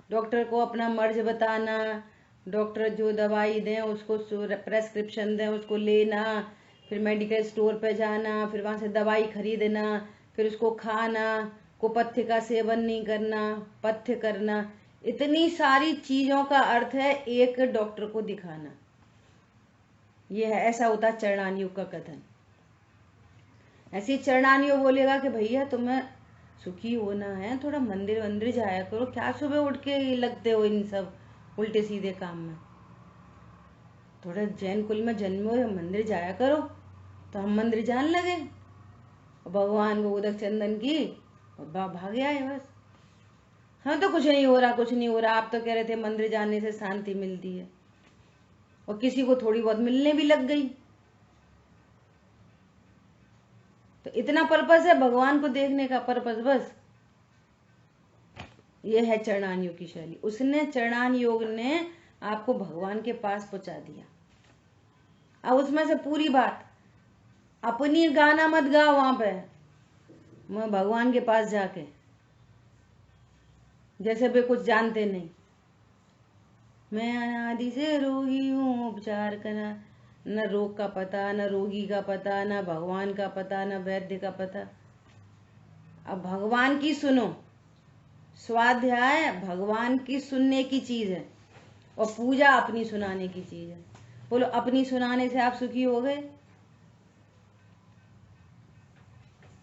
Speaker 2: डॉक्टर को अपना मर्ज बताना, डॉक्टर जो दवाई दें उसको प्रेस्क्रिप्शन दें उसको लेना, फिर मेडिकल स्टोर पे जाना, फिर वहां से दवाई खरीदना, फिर उसको खाना, कुपथ्य का सेवन नहीं करना, पथ्य करना। इतनी सारी चीजों का अर्थ है एक डॉक्टर को दिखाना। ये है, ऐसा होता है चरणान योग का कथन। ऐसी चरणान योग बोलेगा कि भैया तुम्हें सुखी होना है, थोड़ा मंदिर वंदिर जाया करो, क्या सुबह उठ के लगते हो इन सब उल्टे सीधे काम में। थोड़ा जैन कुल में जन्मे हो, मंदिर जाया करो। तो हम मंदिर जान लगे, भगवान को उदक चंदन की और भाग आए बस। हाँ तो कुछ नहीं हो रहा, कुछ नहीं हो रहा। आप तो कह रहे थे मंदिर जाने से शांति मिलती है, और किसी को थोड़ी बहुत मिलने भी लग गई। तो इतना पर्पस है भगवान को देखने का, पर्पस बस। ये है चरणान योग की शैली। उसने चरणान योग ने आपको भगवान के पास पहुंचा दिया। अब उसमें से पूरी बात अपनी गाना मत गाओ वहां पे, मैं भगवान के पास जाके, जैसे वे कुछ जानते नहीं। मैं अनादि से रोगी हूँ, उपचार करा, न रोग का पता, न रोगी का पता, न भगवान का पता, न वैद्य का पता। अब भगवान की सुनो, स्वाध्याय भगवान की सुनने की चीज है और पूजा अपनी सुनाने की चीज है। बोलो, अपनी सुनाने से आप सुखी हो गए?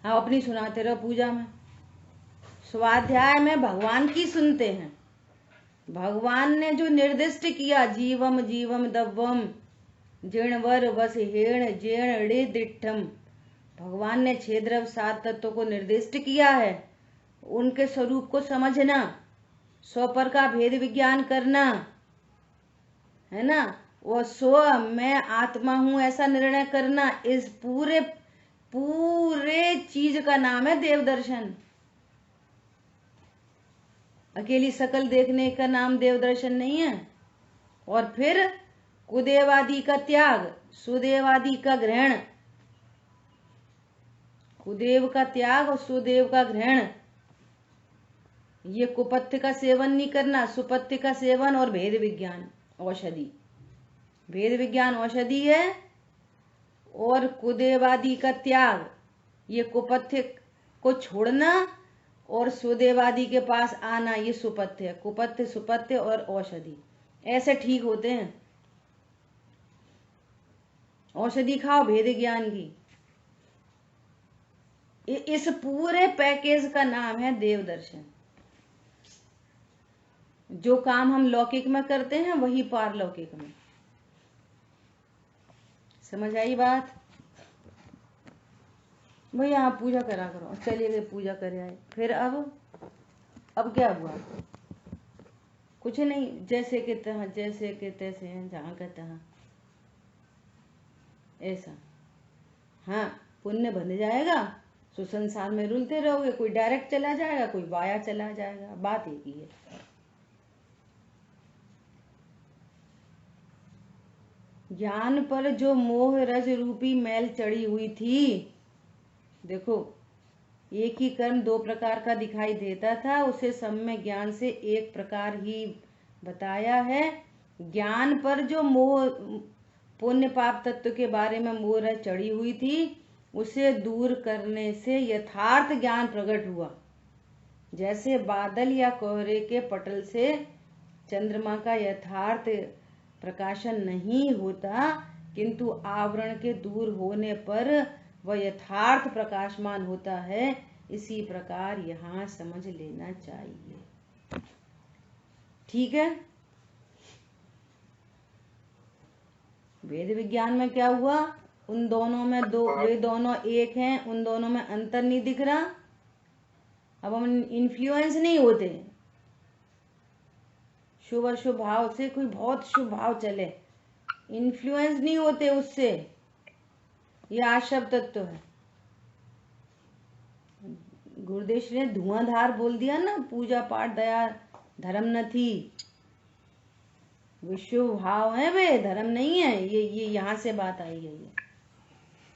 Speaker 2: हाँ, अपनी सुनाते रहो पूजा में। स्वाध्याय में भगवान की सुनते हैं। भगवान ने जो निर्दिष्ट किया, जीवम जीवम दव्वम जीर्णवर वस हेण जेण ऋ दिठम, भगवान ने 6 द्रव्य 7 तत्वों को निर्दिष्ट किया है। उनके स्वरूप को समझना, स्वपर का भेद विज्ञान करना है ना, वो स्व मैं आत्मा हूं ऐसा निर्णय करना, इस पूरे चीज का नाम है देव दर्शन। अकेली शकल देखने का नाम देव दर्शन नहीं है। और फिर कुदेवादि का त्याग, सुदेवादि का ग्रहण, कुदेव का त्याग और सुदेव का ग्रहण। ये कुपथ्य का सेवन नहीं करना, सुपथ्य का सेवन और भेद विज्ञान औषधि। भेद विज्ञान औषधि है और कुदेवादि का त्याग, ये कुपथ्य को छोड़ना और सुदेवादि के पास आना, ये सुपथ्य है। कुपथ्य सुपथ्य और औषधि ऐसे ठीक होते हैं। औषधि खाओ भेद ज्ञान की। इस पूरे पैकेज का नाम है देव दर्शन। जो काम हम लौकिक में करते हैं वही पारलौकिक में। समझ आई बात? भैया आप पूजा करा करो। चलिए गए, पूजा करे आए। फिर अब क्या हुआ? कुछ नहीं, जैसे के तहाँ, जैसे के तैसे हैं, जहाँ का तहाँ, ऐसा। हाँ, पुण्य बन जाएगा तो संसार में रुलते रहोगे। कोई डायरेक्ट चला जाएगा, कोई वाया चला जाएगा, बात एक ही है। ज्ञान पर जो मोह रज रूपी मैल चढ़ी हुई थी, देखो, एक ही कर्म 2 प्रकार का दिखाई देता था, उसे सम्य ज्ञान से एक प्रकार ही बताया है। ज्ञान पर जो मोह, पुण्य पाप तत्व के बारे में मोह रज चढ़ी हुई थी, उसे दूर करने से यथार्थ ज्ञान प्रकट हुआ। जैसे बादल या कोहरे के पटल से चंद्रमा का यथार्थ प्रकाशन नहीं होता, किंतु आवरण के दूर होने पर वह यथार्थ प्रकाशमान होता है, इसी प्रकार यहाँ समझ लेना चाहिए। ठीक है? वेद विज्ञान में क्या हुआ? उन दोनों में वे दोनों एक हैं, उन दोनों में अंतर नहीं दिख रहा। अब हम इन्फ्लुएंस नहीं होते। शुभ अशुभ भाव से कोई बहुत शुभ भाव चले, इन्फ्लुएंस नहीं होते उससे। ये आशव तत्व है। गुरुदेव ने धुआंधार बोल दिया ना, पूजा पाठ दया धर्म न थी। विश्व भाव है वे, धर्म नहीं है। ये यहाँ से बात आई गई है।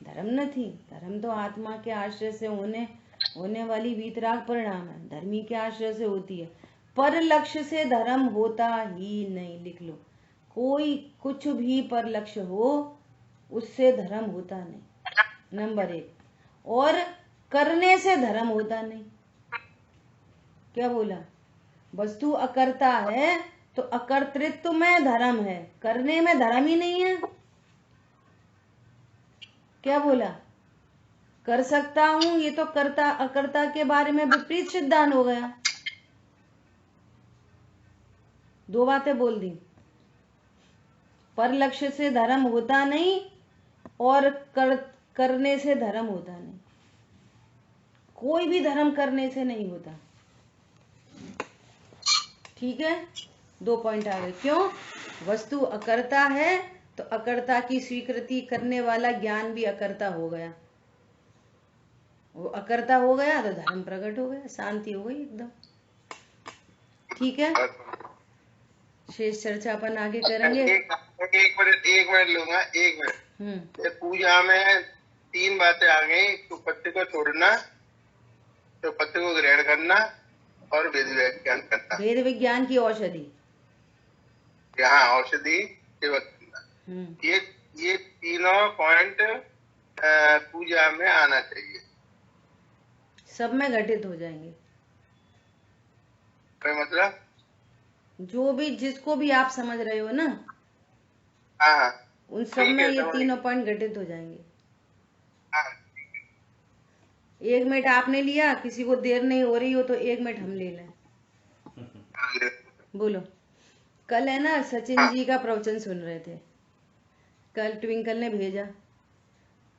Speaker 2: धर्म न थी। धर्म तो आत्मा के आश्रय से होने वाली वीतराग परिणाम है, धर्मी के आश्रय से होती है। पर लक्ष्य से धर्म होता ही नहीं। लिख लो, कोई कुछ भी पर लक्ष्य हो उससे धर्म होता नहीं, नंबर 1। और करने से धर्म होता नहीं। क्या बोला? वस्तु अकर्ता है तो अकर्तृत्व में धर्म है, करने में धर्म ही नहीं है। क्या बोला? कर सकता हूं, ये तो कर्ता अकर्ता के बारे में विपरीत सिद्धांत हो गया। 2 बातें बोल दी। पर लक्ष्य से धर्म होता नहीं और करने से धर्म होता नहीं। कोई भी धर्म करने से नहीं होता। ठीक है? 2 पॉइंट आ गए। क्यों? वस्तु अकर्ता है तो अकर्ता की स्वीकृति करने वाला ज्ञान भी अकर्ता हो गया। वो अकर्ता हो गया तो धर्म प्रकट हो गया, शांति हो गई एकदम। ठीक है? शेष चर्चा अपन आगे करेंगे।
Speaker 3: एक मिनट लूंगा, 1 मिनट। पूजा में तीन बातें आ गई, तो पत्ते को छोड़ना, तो पत्ते को ग्रहण करना और वेद विज्ञान करना।
Speaker 2: वेद विज्ञान की औषधि,
Speaker 3: यहाँ औषधि सेवन करना, ये तीनों पॉइंट पूजा में आना चाहिए।
Speaker 2: सब में घटित हो जाएंगे।
Speaker 3: मतलब
Speaker 2: जो भी जिसको भी आप समझ रहे हो ना,
Speaker 3: हाँ,
Speaker 2: उन सब में ये तीनों पॉइंट घटित हो जाएंगे।
Speaker 3: हाँ,
Speaker 2: 1 मिनट आपने लिया, किसी को देर नहीं हो रही हो तो 1 मिनट हम ले लें। बोलो। कल है ना, सचिन जी का प्रवचन सुन रहे थे, कल ट्विंकल ने भेजा,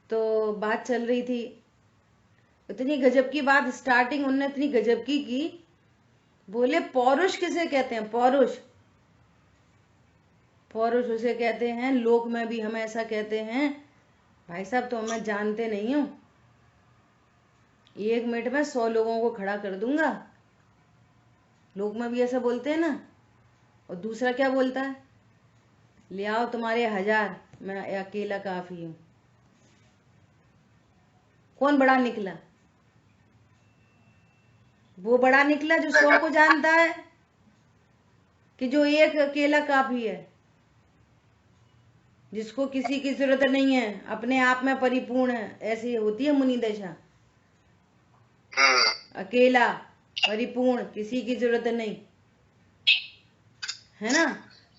Speaker 2: तो बात चल रही थी, इतनी गजब की बात, स्टार्टिंग उनने इतनी गजब की बोले पौरुष किसे कहते हैं? पौरुष, पौरुष उसे कहते हैं, लोक में भी हम ऐसा कहते हैं। भाई साहब तो मैं जानते नहीं हूं, 1 मिनट में 100 लोगों को खड़ा कर दूंगा। लोक में भी ऐसा बोलते हैं ना। और दूसरा क्या बोलता है? ले आओ तुम्हारे 1000, मैं अकेला काफी हूं। कौन बड़ा निकला? वो बड़ा निकला जो 100 को जानता है, कि जो एक अकेला काफी है, जिसको किसी की जरूरत नहीं है, अपने आप में परिपूर्ण है। ऐसी होती है मुनि दशा, अकेला परिपूर्ण, किसी की जरूरत नहीं, है ना।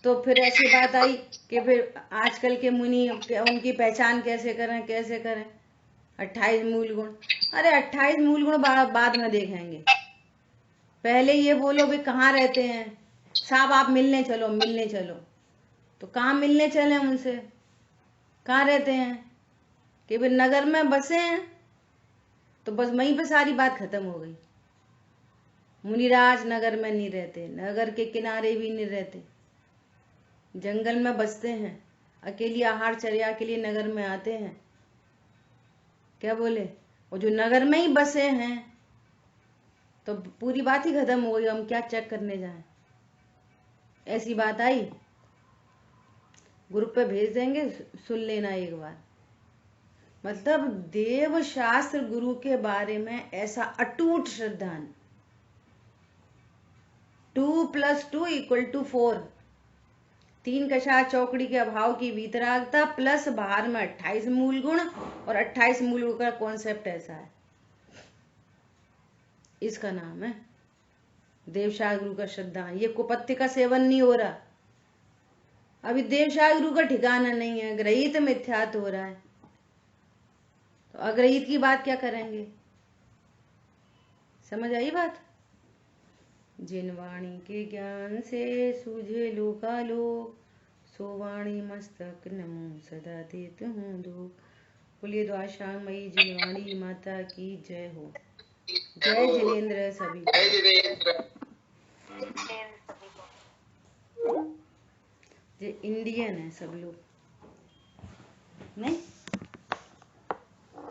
Speaker 2: तो फिर ऐसी बात आई कि फिर आजकल के मुनि, उनकी पहचान कैसे करें, कैसे करें? 28 मूल गुण। अरे 28 मूल गुण बाद में देखेंगे, पहले ये बोलो भी कहाँ रहते हैं साहब, आप मिलने चलो, मिलने चलो। तो कहाँ मिलने चले उनसे? कहाँ रहते हैं? कि वे नगर में बसे हैं, तो बस वहीं पे सारी बात खत्म हो गई। मुनिराज नगर में नहीं रहते, नगर के किनारे भी नहीं रहते, जंगल में बसते हैं, अकेली आहार चर्या के लिए नगर में आते हैं। क्या बोले? और जो नगर में ही बसे हैं, तो पूरी बात ही खत्म हो गई, हम क्या चेक करने जाएं? ऐसी बात आई, ग्रुप पे भेज देंगे, सुन लेना एक बार। मतलब देव शास्त्र गुरु के बारे में ऐसा अटूट श्रद्धा, 2 + 2 = 4, 3 कषाय चौकड़ी के अभाव की वीतरागता, प्लस बाहर में 28 मूल गुण, और 28 मूल गुण का कॉन्सेप्ट ऐसा है। इसका नाम है देवशास्त्र गुरु का श्रद्धा। ये कुपत्ति का सेवन नहीं हो रहा, अभी देवशास्त्र गुरु का ठिकाना नहीं है, ग्रहित मिथ्यात हो रहा है। तो अग्रहित की बात क्या करेंगे? समझ आई बात? जिन वाणी के ज्ञान से सूझे लोकालोक, सो वाणी मस्तक नमो सदा देत हूँ दो। बोलिए द्वाशामयी जिनवाणी माता की जय हो। जय जिनेन्द्र सभी को।
Speaker 3: जय जिनेन्द्र।
Speaker 2: जो इंडियन है सब लोग, नहीं